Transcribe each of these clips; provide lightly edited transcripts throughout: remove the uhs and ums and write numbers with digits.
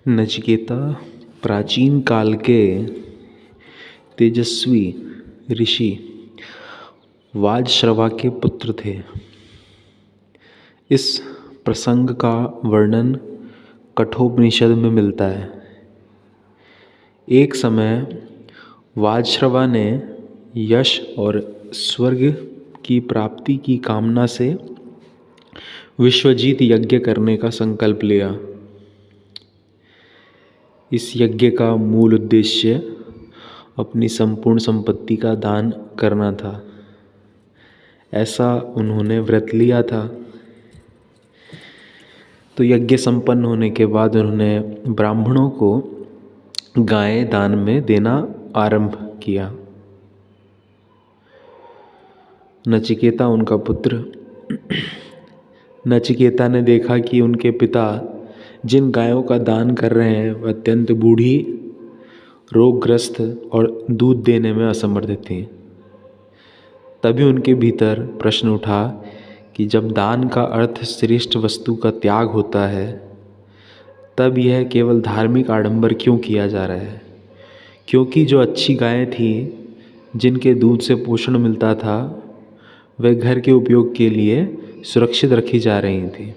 नचिकेता प्राचीन काल के तेजस्वी ऋषि वाजश्रवा के पुत्र थे। इस प्रसंग का वर्णन कठोपनिषद में मिलता है। एक समय वाजश्रवा ने यश और स्वर्ग की प्राप्ति की कामना से विश्वजीत यज्ञ करने का संकल्प लिया। इस यज्ञ का मूल उद्देश्य अपनी संपूर्ण संपत्ति का दान करना था। ऐसा उन्होंने व्रत लिया था। तो यज्ञ संपन्न होने के बाद उन्होंने ब्राह्मणों को गायें दान में देना आरंभ किया। नचिकेता उनका पुत्र नचिकेता ने देखा कि उनके पिता जिन गायों का दान कर रहे हैं वह अत्यंत बूढ़ी, रोगग्रस्त और दूध देने में असमर्थ थी। तभी उनके भीतर प्रश्न उठा कि जब दान का अर्थ श्रेष्ठ वस्तु का त्याग होता है, तब यह केवल धार्मिक आडंबर क्यों किया जा रहा है? क्योंकि जो अच्छी गायें थीं, जिनके दूध से पोषण मिलता था, वे घर के उपयोग के लिए सुरक्षित रखी जा रही थी।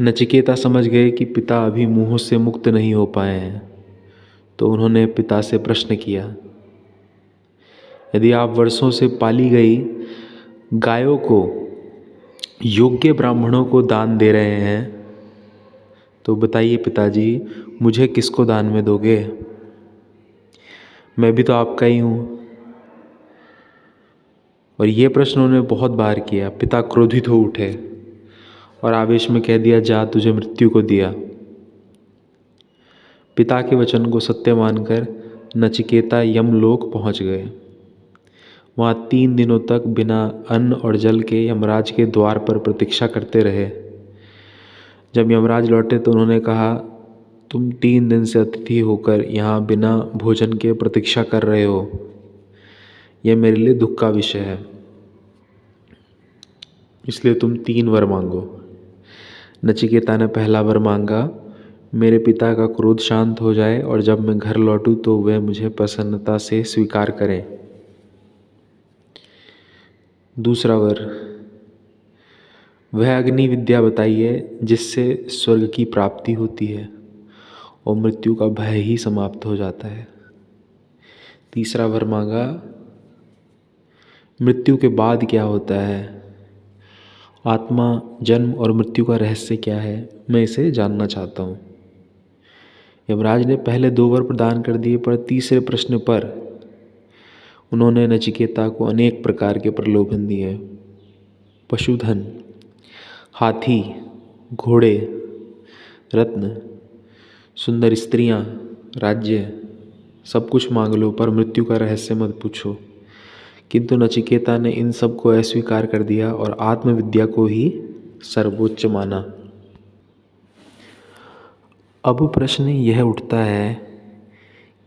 नचिकेता समझ गए कि पिता अभी मोह से मुक्त नहीं हो पाए हैं। तो उन्होंने पिता से प्रश्न किया, यदि आप वर्षों से पाली गई गायों को योग्य ब्राह्मणों को दान दे रहे हैं, तो बताइए पिताजी, मुझे किसको दान में दोगे? मैं भी तो आपका ही हूँ। और ये प्रश्न उन्होंने बहुत बार किया। पिता क्रोधित हो उठे और आवेश में कह दिया, जा तुझे मृत्यु को दिया। पिता के वचन को सत्य मानकर नचिकेता यमलोक पहुंच गए। वहाँ 3 दिनों तक बिना अन्न और जल के यमराज के द्वार पर प्रतीक्षा करते रहे। जब यमराज लौटे तो उन्होंने कहा, तुम 3 दिन से अतिथि होकर यहाँ बिना भोजन के प्रतीक्षा कर रहे हो। यह मेरे लिए दुख का विषय है, इसलिए तुम 3 वर मांगो। नचिकेता ने पहला वर मांगा, मेरे पिता का क्रोध शांत हो जाए और जब मैं घर लौटूं तो वह मुझे प्रसन्नता से स्वीकार करें। दूसरा वर, वह अग्नि विद्या बताइए जिससे स्वर्ग की प्राप्ति होती है और मृत्यु का भय ही समाप्त हो जाता है। तीसरा वर मांगा, मृत्यु के बाद क्या होता है, आत्मा, जन्म और मृत्यु का रहस्य क्या है, मैं इसे जानना चाहता हूँ। यमराज ने पहले 2 वर प्रदान कर दिए, पर तीसरे प्रश्न पर उन्होंने नचिकेता को अनेक प्रकार के प्रलोभन दिए। पशुधन, हाथी, घोड़े, रत्न, सुंदर स्त्रियां, राज्य, सब कुछ मांग लो, पर मृत्यु का रहस्य मत पूछो। किंतु नचिकेता ने इन सब को अस्वीकार कर दिया और आत्मविद्या को ही सर्वोच्च माना। अब प्रश्न यह उठता है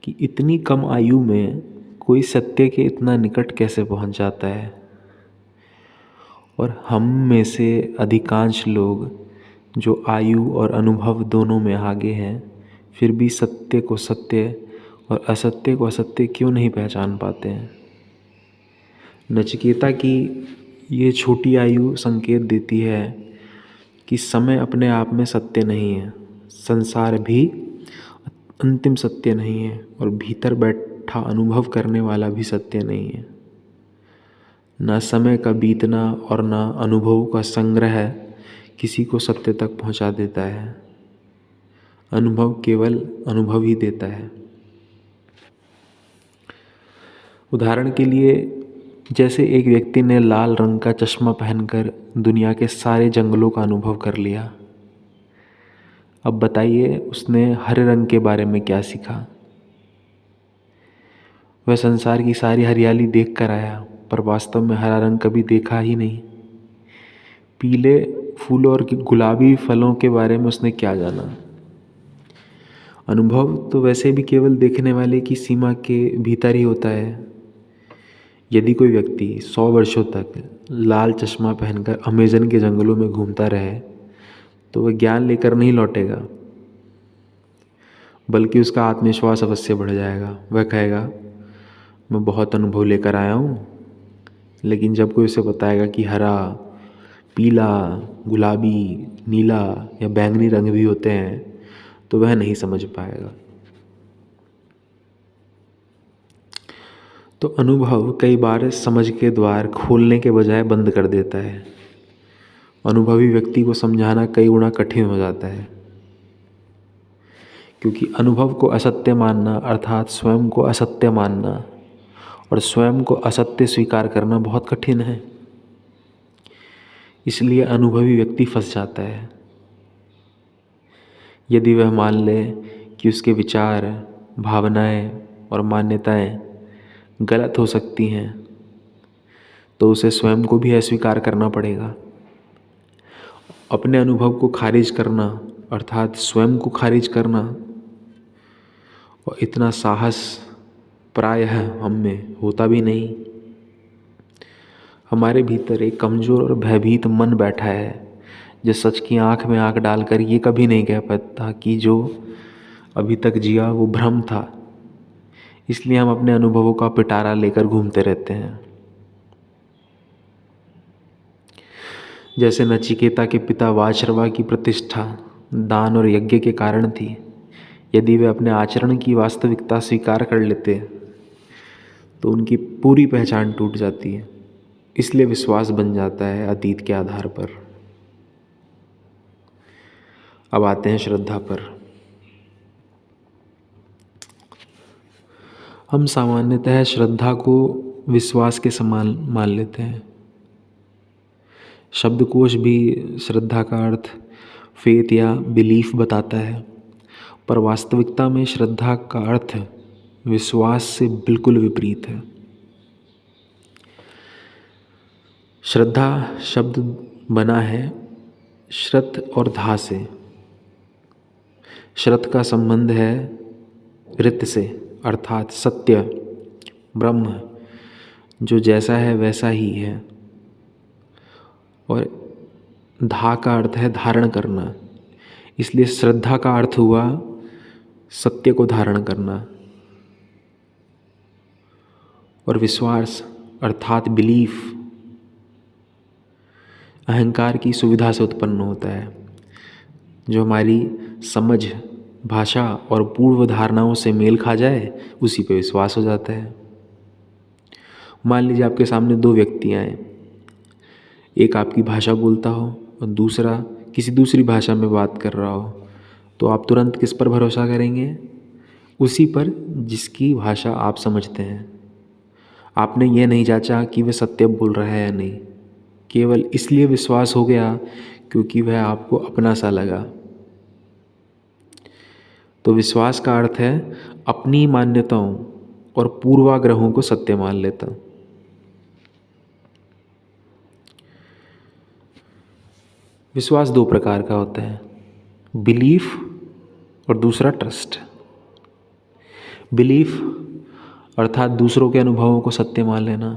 कि इतनी कम आयु में कोई सत्य के इतना निकट कैसे पहुंच जाता है? और हम में से अधिकांश लोग जो आयु और अनुभव दोनों में आगे हैं, फिर भी सत्य को सत्य और असत्य को असत्य क्यों नहीं पहचान पाते हैं? नचिकेता की ये छोटी आयु संकेत देती है कि समय अपने आप में सत्य नहीं है, संसार भी अंतिम सत्य नहीं है और भीतर बैठा अनुभव करने वाला भी सत्य नहीं है। न समय का बीतना और न अनुभव का संग्रह किसी को सत्य तक पहुंचा देता है। अनुभव केवल अनुभव ही देता है। उदाहरण के लिए, जैसे एक व्यक्ति ने लाल रंग का चश्मा पहनकर दुनिया के सारे जंगलों का अनुभव कर लिया। अब बताइए, उसने हरे रंग के बारे में क्या सीखा? वह संसार की सारी हरियाली देख कर आया, पर वास्तव में हरा रंग कभी देखा ही नहीं। पीले फूलों और गुलाबी फलों के बारे में उसने क्या जाना? अनुभव तो वैसे भी केवल देखने वाले की सीमा के भीतर ही होता है। यदि कोई व्यक्ति 100 वर्षों तक लाल चश्मा पहनकर अमेज़न के जंगलों में घूमता रहे, तो वह ज्ञान लेकर नहीं लौटेगा, बल्कि उसका आत्मविश्वास अवश्य बढ़ जाएगा। वह कहेगा मैं बहुत अनुभव लेकर आया हूँ, लेकिन जब कोई उसे बताएगा कि हरा, पीला, गुलाबी, नीला या बैंगनी रंग भी होते हैं, तो वह नहीं समझ पाएगा। तो अनुभव कई बार समझ के द्वार खोलने के बजाय बंद कर देता है। अनुभवी व्यक्ति को समझाना कई गुना कठिन हो जाता है, क्योंकि अनुभव को असत्य मानना अर्थात स्वयं को असत्य मानना और स्वयं को असत्य स्वीकार करना बहुत कठिन है। इसलिए अनुभवी व्यक्ति फंस जाता है। यदि वह मान ले कि उसके विचार, भावनाएं और मान्यताएं गलत हो सकती हैं, तो उसे स्वयं को भी अस्वीकार करना पड़ेगा। अपने अनुभव को खारिज करना अर्थात स्वयं को खारिज करना, और इतना साहस प्रायः हम में होता भी नहीं। हमारे भीतर एक कमज़ोर और भयभीत मन बैठा है, जो सच की आंख में आंख डालकर ये कभी नहीं कह पाता कि जो अभी तक जिया वो भ्रम था। इसलिए हम अपने अनुभवों का पिटारा लेकर घूमते रहते हैं। जैसे नचिकेता के पिता वाजश्रवा की प्रतिष्ठा दान और यज्ञ के कारण थी। यदि वे अपने आचरण की वास्तविकता स्वीकार कर लेते तो उनकी पूरी पहचान टूट जाती है। इसलिए विश्वास बन जाता है अतीत के आधार पर। अब आते हैं श्रद्धा पर। हम सामान्यतः श्रद्धा को विश्वास के समान मान लेते हैं। शब्दकोश भी श्रद्धा का अर्थ फेथ या बिलीफ बताता है, पर वास्तविकता में श्रद्धा का अर्थ विश्वास से बिल्कुल विपरीत है। श्रद्धा शब्द बना है श्रत और धा से। श्रत का संबंध है ऋत से अर्थात सत्य, ब्रह्म, जो जैसा है वैसा ही है, और धा का अर्थ है धारण करना। इसलिए श्रद्धा का अर्थ हुआ सत्य को धारण करना, और विश्वास अर्थात बिलीफ अहंकार की सुविधा से उत्पन्न होता है, जो हमारी समझ, भाषा और पूर्व धारणाओं से मेल खा जाए उसी पे विश्वास हो जाता है। मान लीजिए आपके सामने दो व्यक्ति आए, एक आपकी भाषा बोलता हो और दूसरा किसी दूसरी भाषा में बात कर रहा हो, तो आप तुरंत किस पर भरोसा करेंगे? उसी पर जिसकी भाषा आप समझते हैं। आपने ये नहीं जांचा कि वह सत्य बोल रहा है या नहीं, केवल इसलिए विश्वास हो गया क्योंकि वह आपको अपना सा लगा। तो विश्वास का अर्थ है अपनी मान्यताओं और पूर्वाग्रहों को सत्य मान लेता। विश्वास दो प्रकार का होता है, बिलीफ और दूसरा ट्रस्ट। बिलीफ अर्थात दूसरों के अनुभवों को सत्य मान लेना,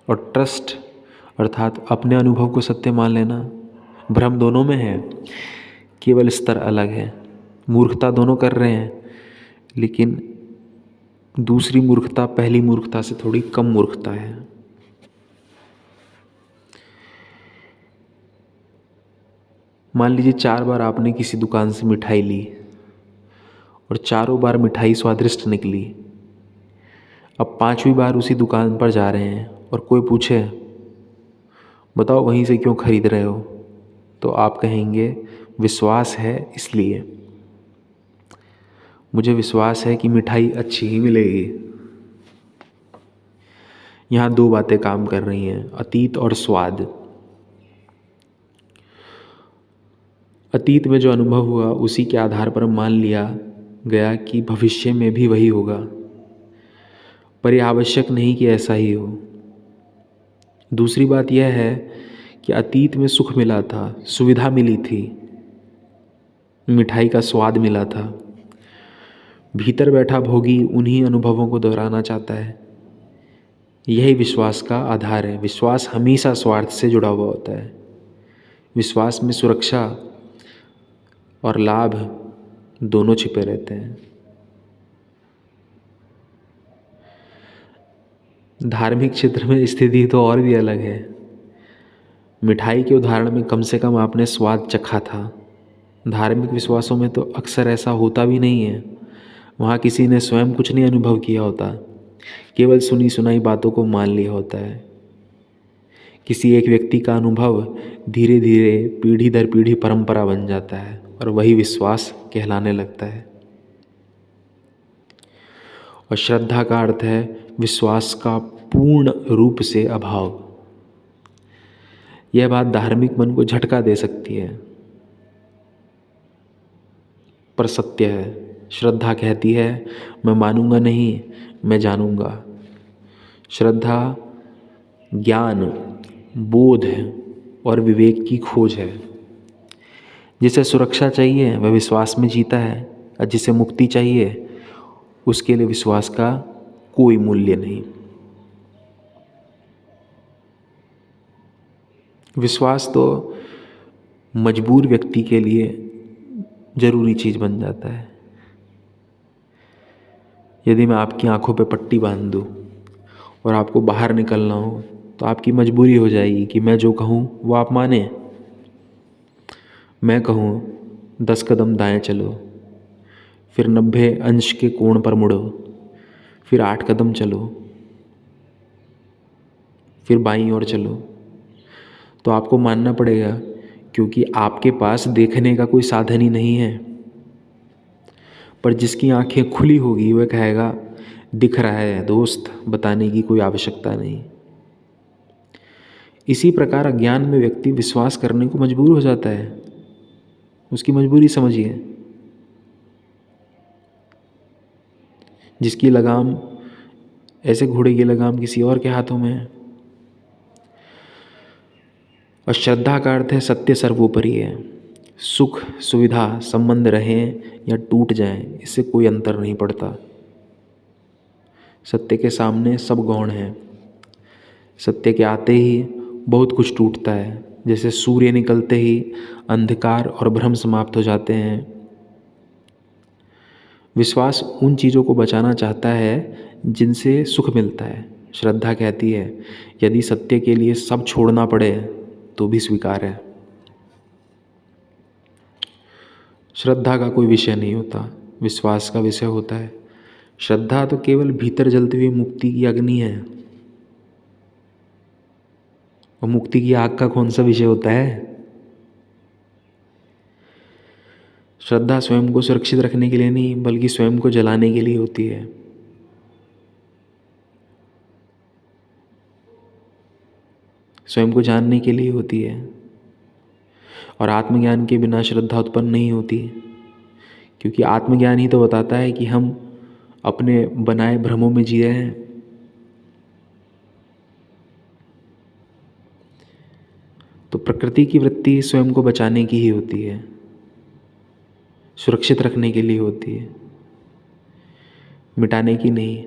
और ट्रस्ट अर्थात अपने अनुभव को सत्य मान लेना। भ्रम दोनों में है, केवल स्तर अलग है। मूर्खता दोनों कर रहे हैं, लेकिन दूसरी मूर्खता पहली मूर्खता से थोड़ी कम मूर्खता है। मान लीजिए 4 बार आपने किसी दुकान से मिठाई ली और चारों बार मिठाई स्वादिष्ट निकली। अब 5वीं बार उसी दुकान पर जा रहे हैं और कोई पूछे बताओ वहीं से क्यों खरीद रहे हो, तो आप कहेंगे विश्वास है इसलिए, मुझे विश्वास है कि मिठाई अच्छी ही मिलेगी। यहाँ दो बातें काम कर रही हैं, अतीत और स्वाद। अतीत में जो अनुभव हुआ उसी के आधार पर मान लिया गया कि भविष्य में भी वही होगा, पर यह आवश्यक नहीं कि ऐसा ही हो। दूसरी बात यह है कि अतीत में सुख मिला था, सुविधा मिली थी, मिठाई का स्वाद मिला था। भीतर बैठा भोगी उन्हीं अनुभवों को दोहराना चाहता है। यही विश्वास का आधार है। विश्वास हमेशा स्वार्थ से जुड़ा हुआ होता है। विश्वास में सुरक्षा और लाभ दोनों छिपे रहते हैं। धार्मिक क्षेत्र में स्थिति तो और भी अलग है। मिठाई के उदाहरण में कम से कम आपने स्वाद चखा था। धार्मिक विश्वासों में तो अक्सर ऐसा होता भी नहीं है। वहाँ किसी ने स्वयं कुछ नहीं अनुभव किया होता, केवल सुनी सुनाई बातों को मान लिया होता है। किसी एक व्यक्ति का अनुभव धीरे धीरे पीढ़ी दर पीढ़ी परंपरा बन जाता है और वही विश्वास कहलाने लगता है। और श्रद्धा का अर्थ है विश्वास का पूर्ण रूप से अभाव। यह बात धार्मिक मन को झटका दे सकती है, पर सत्य है। श्रद्धा कहती है मैं मानूंगा नहीं, मैं जानूंगा। श्रद्धा ज्ञान, बोध और विवेक की खोज है। जिसे सुरक्षा चाहिए वह विश्वास में जीता है, और जिसे मुक्ति चाहिए उसके लिए विश्वास का कोई मूल्य नहीं। विश्वास तो मजबूर व्यक्ति के लिए जरूरी चीज़ बन जाता है। यदि मैं आपकी आंखों पे पट्टी बांध दूँ और आपको बाहर निकलना हो तो आपकी मजबूरी हो जाएगी कि मैं जो कहूँ वो आप माने। मैं कहूँ 10 कदम दाएं चलो, फिर 90 अंश के कोण पर मुड़ो, फिर 8 कदम चलो, फिर बाईं ओर चलो, तो आपको मानना पड़ेगा, क्योंकि आपके पास देखने का कोई साधन ही नहीं है। पर जिसकी आंखें खुली होगी वह कहेगा दिख रहा है दोस्त, बताने की कोई आवश्यकता नहीं। इसी प्रकार अज्ञान में व्यक्ति विश्वास करने को मजबूर हो जाता है। उसकी मजबूरी समझिए। जिसकी लगाम, ऐसे घोड़े की लगाम किसी और के हाथों में है। और श्रद्धा का अर्थ है सत्य सर्वोपरि है। सुख सुविधा संबंध रहें या टूट जाएं, इससे कोई अंतर नहीं पड़ता। सत्य के सामने सब गौण है। सत्य के आते ही बहुत कुछ टूटता है। जैसे सूर्य निकलते ही अंधकार और भ्रम समाप्त हो जाते हैं। विश्वास उन चीज़ों को बचाना चाहता है जिनसे सुख मिलता है। श्रद्धा कहती है यदि सत्य के लिए सब छोड़ना पड़े तो भी स्वीकार है। श्रद्धा का कोई विषय नहीं होता, विश्वास का विषय होता है। श्रद्धा तो केवल भीतर जलती हुई मुक्ति की अग्नि है। और मुक्ति की आग का कौन सा विषय होता है? श्रद्धा स्वयं को सुरक्षित रखने के लिए नहीं, बल्कि स्वयं को जलाने के लिए होती है। स्वयं को जानने के लिए होती है। और आत्मज्ञान के बिना श्रद्धा उत्पन्न नहीं होती, क्योंकि आत्मज्ञान ही तो बताता है कि हम अपने बनाए भ्रमों में जी रहे हैं। तो प्रकृति की वृत्ति स्वयं को बचाने की ही होती है, सुरक्षित रखने के लिए होती है, मिटाने की नहीं।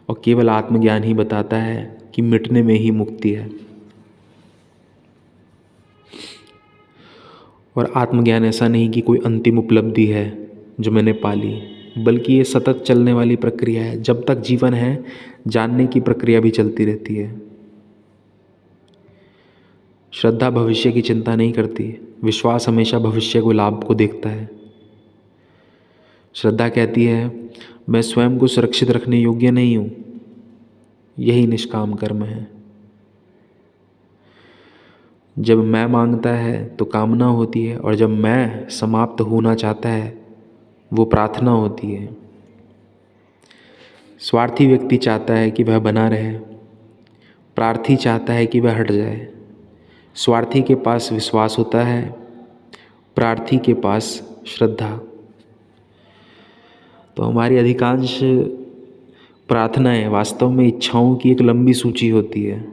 और केवल आत्मज्ञान ही बताता है कि मिटने में ही मुक्ति है। और आत्मज्ञान ऐसा नहीं कि कोई अंतिम उपलब्धि है जो मैंने पाली, बल्कि ये सतत चलने वाली प्रक्रिया है। जब तक जीवन है, जानने की प्रक्रिया भी चलती रहती है। श्रद्धा भविष्य की चिंता नहीं करती, विश्वास हमेशा भविष्य को लाभ को देखता है। श्रद्धा कहती है मैं स्वयं को सुरक्षित रखने योग्य नहीं हूँ, यही निष्काम कर्म है। जब मैं मांगता है तो कामना होती है, और जब मैं समाप्त होना चाहता है वो प्रार्थना होती है। स्वार्थी व्यक्ति चाहता है कि वह बना रहे, प्रार्थी चाहता है कि वह हट जाए। स्वार्थी के पास विश्वास होता है, प्रार्थी के पास श्रद्धा। तो हमारी अधिकांश प्रार्थनाएं वास्तव में इच्छाओं की एक लंबी सूची होती है।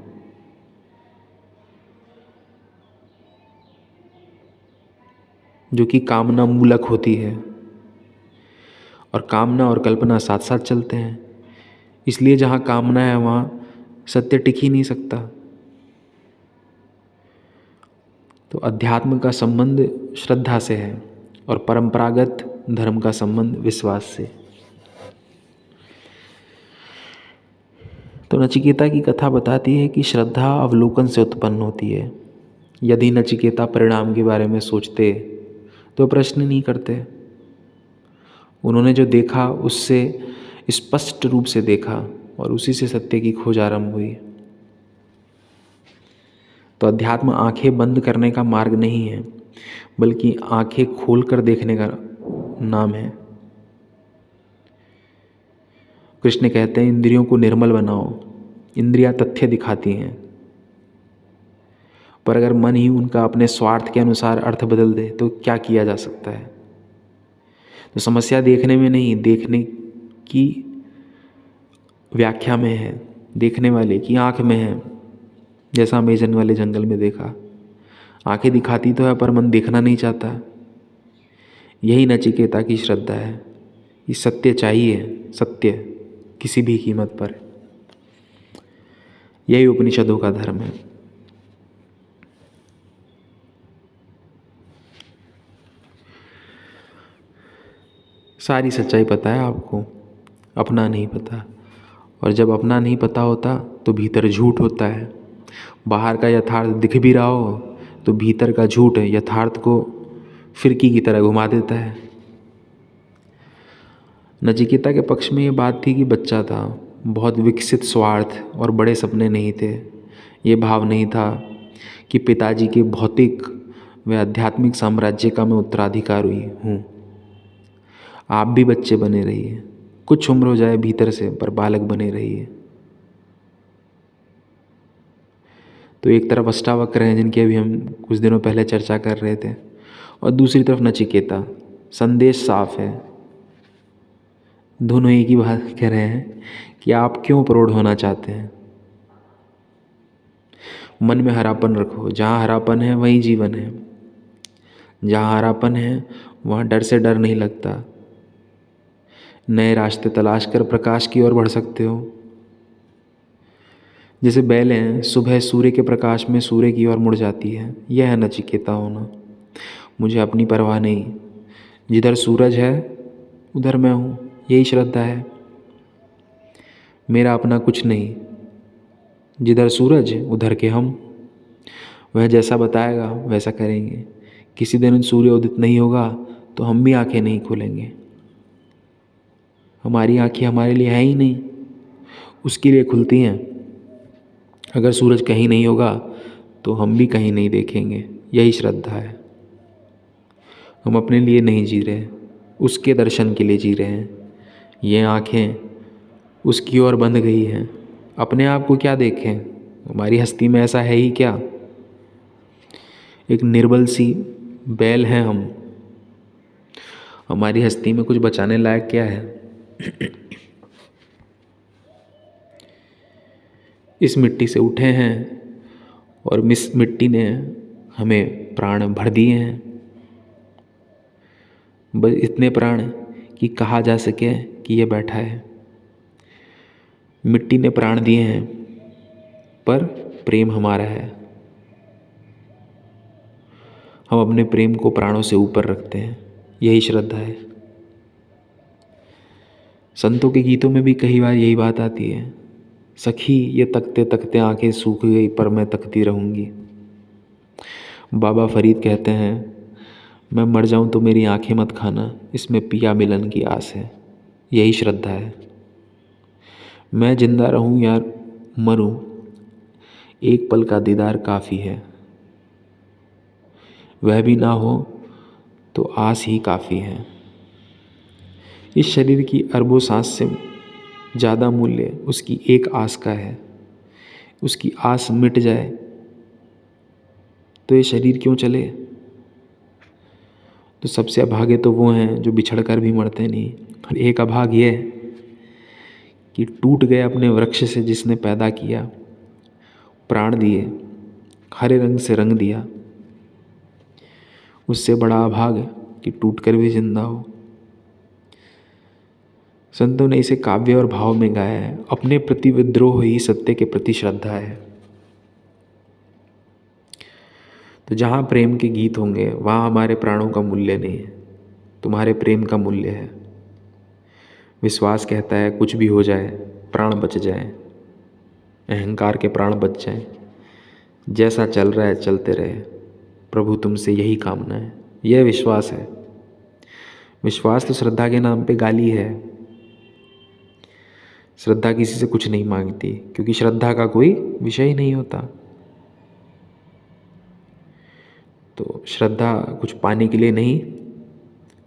जो कि कामना मूलक होती है, और कामना और कल्पना साथ साथ चलते हैं। इसलिए जहाँ कामना है वहाँ सत्य टिक ही नहीं सकता। तो अध्यात्म का संबंध श्रद्धा से है और परंपरागत धर्म का संबंध विश्वास से। तो नचिकेता की कथा बताती है कि श्रद्धा अवलोकन से उत्पन्न होती है। यदि नचिकेता परिणाम के बारे में सोचते तो प्रश्न नहीं करते। उन्होंने जो देखा उससे स्पष्ट रूप से देखा और उसी से सत्य की खोज आरंभ हुई। तो अध्यात्म आंखें बंद करने का मार्ग नहीं है, बल्कि आंखें खोलकर देखने का नाम है। कृष्ण कहते हैं इंद्रियों को निर्मल बनाओ। इंद्रियां तथ्य दिखाती हैं, पर अगर मन ही उनका अपने स्वार्थ के अनुसार अर्थ बदल दे तो क्या किया जा सकता है। तो समस्या देखने में नहीं, देखने की व्याख्या में है, देखने वाले की आंख में है। जैसा अमेजन वाले जंगल में देखा, आंखें दिखाती तो है पर मन देखना नहीं चाहता। यही नचिकेता की श्रद्धा है कि सत्य चाहिए, सत्य किसी भी कीमत पर। यही उपनिषदों का धर्म है। सारी सच्चाई पता है आपको, अपना नहीं पता। और जब अपना नहीं पता होता तो भीतर झूठ होता है। बाहर का यथार्थ दिख भी रहा हो तो भीतर का झूठ यथार्थ को फिरकी की तरह घुमा देता है। नचिकेता के पक्ष में ये बात थी कि बच्चा था, बहुत विकसित स्वार्थ और बड़े सपने नहीं थे। ये भाव नहीं था कि पिताजी के भौतिक व आध्यात्मिक साम्राज्य का मैं उत्तराधिकारी हूँ। आप भी बच्चे बने रहिए, कुछ उम्र हो जाए भीतर से, पर बालक बने रहिए। तो एक तरफ अष्टावक्र हैं जिनकी अभी हम कुछ दिनों पहले चर्चा कर रहे थे, और दूसरी तरफ नचिकेता। संदेश साफ है, दोनों एक ही बात कह रहे हैं कि आप क्यों प्रौढ़ होना चाहते हैं। मन में हरापन रखो, जहाँ हरापन है वहीं जीवन है। जहाँ हरापन है वहाँ डर से डर नहीं लगता। नए रास्ते तलाश कर प्रकाश की ओर बढ़ सकते हो। जैसे बैलें सुबह सूर्य के प्रकाश में सूर्य की ओर मुड़ जाती है, यह है नचिकेता होना। मुझे अपनी परवाह नहीं, जिधर सूरज है उधर मैं हूँ, यही श्रद्धा है। मेरा अपना कुछ नहीं, जिधर सूरज उधर के हम। वह जैसा बताएगा वैसा करेंगे। किसी दिन सूर्य उदित नहीं होगा तो हम भी आंखें नहीं खोलेंगे। हमारी आंखें हमारे लिए हैं ही नहीं, उसके लिए खुलती हैं। अगर सूरज कहीं नहीं होगा तो हम भी कहीं नहीं देखेंगे। यही श्रद्धा है। हम अपने लिए नहीं जी रहे, उसके दर्शन के लिए जी रहे हैं। ये आंखें उसकी ओर बंद गई हैं। अपने आप को क्या देखें, हमारी हस्ती में ऐसा है ही क्या। एक निर्बल सी बैल हैं हम, हमारी हस्ती में कुछ बचाने लायक क्या है। इस मिट्टी से उठे हैं और मिट्टी ने हमें प्राण भर दिए हैं। बस इतने प्राण कि कहा जा सके कि ये बैठा है। मिट्टी ने प्राण दिए हैं पर प्रेम हमारा है। हम अपने प्रेम को प्राणों से ऊपर रखते हैं, यही श्रद्धा है। संतों के गीतों में भी कई बार यही बात आती है, सखी ये तकते तकते आंखें सूख गई पर मैं तकती रहूँगी। बाबा फरीद कहते हैं, मैं मर जाऊँ तो मेरी आंखें मत खाना, इसमें पिया मिलन की आस है। यही श्रद्धा है। मैं जिंदा रहूँ या मरूँ, एक पल का दीदार काफ़ी है। वह भी ना हो तो आस ही काफ़ी है। इस शरीर की अरबों सांस से ज़्यादा मूल्य उसकी एक आस का है। उसकी आस मिट जाए तो ये शरीर क्यों चले। तो सबसे अभागे तो वो हैं जो बिछड़ कर भी मरते नहीं। और एक अभाग ये है कि टूट गए अपने वृक्ष से जिसने पैदा किया, प्राण दिए, हरे रंग से रंग दिया। उससे बड़ा अभाग है कि टूट कर भी जिंदा हो। संतों ने इसे काव्य और भाव में गाया है। अपने प्रति विद्रोह ही सत्य के प्रति श्रद्धा है। तो जहाँ प्रेम के गीत होंगे वहाँ हमारे प्राणों का मूल्य नहीं है, तुम्हारे प्रेम का मूल्य है। विश्वास कहता है कुछ भी हो जाए प्राण बच जाए, अहंकार के प्राण बच जाएं, जैसा चल रहा है चलते रहे, प्रभु तुमसे यही कामना है। यह विश्वास है। विश्वास तो श्रद्धा के नाम पे गाली है। श्रद्धा किसी से कुछ नहीं मांगती, क्योंकि श्रद्धा का कोई विषय ही नहीं होता। तो श्रद्धा कुछ पाने के लिए नहीं,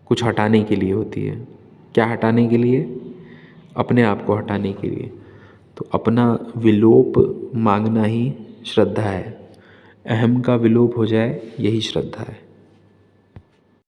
कुछ हटाने के लिए होती है। क्या हटाने के लिए? अपने आप को हटाने के लिए। तो अपना विलोप मांगना ही श्रद्धा है। अहम का विलोप हो जाए यही श्रद्धा है।